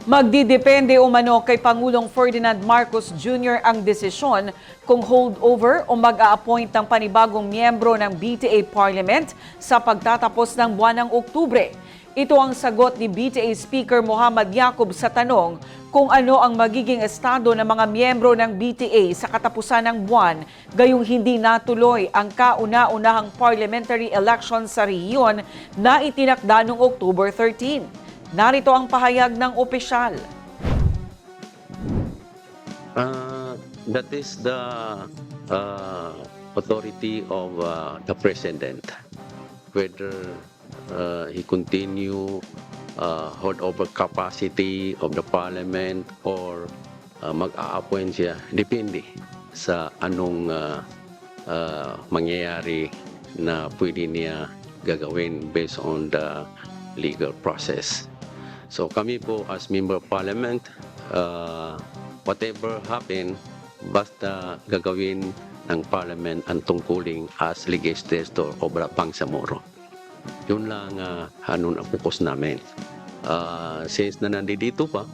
Magdidepende umano kay Pangulong Ferdinand Marcos Jr. ang desisyon kung holdover o mag-a-appoint ng panibagong miyembro ng BTA Parliament sa pagtatapos ng buwan ng Oktubre. Ito ang sagot ni BTA Speaker Muhammad Yacub sa tanong kung ano ang magiging estado ng mga miyembro ng BTA sa katapusan ng buwan, gayong hindi natuloy ang kauna-unahang parliamentary election sa rehiyon na itinakda noong October 13. Narito ang pahayag ng opisyal. That is the authority of the President. Whether he continue hold over capacity of the Parliament or mag-a-appoint siya, depende sa anong mangyayari na pwede niya gagawin based on the legal process. So kami po as Member of Parliament, whatever happen, basta gagawin ng Parliament ang tungkuling as legislator o Bangsamoro. Yun lang ang focus namin. Since na nandito pa,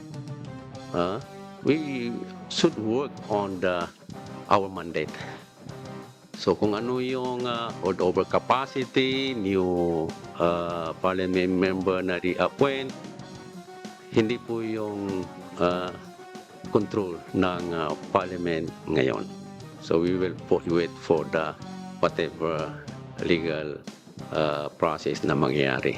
we should work on our mandate. So kung ano yung holdover capacity, new Parliament member na re-appoint, hindi po yung control ng Parliament ngayon. So we will wait for the whatever legal process na mangyayari.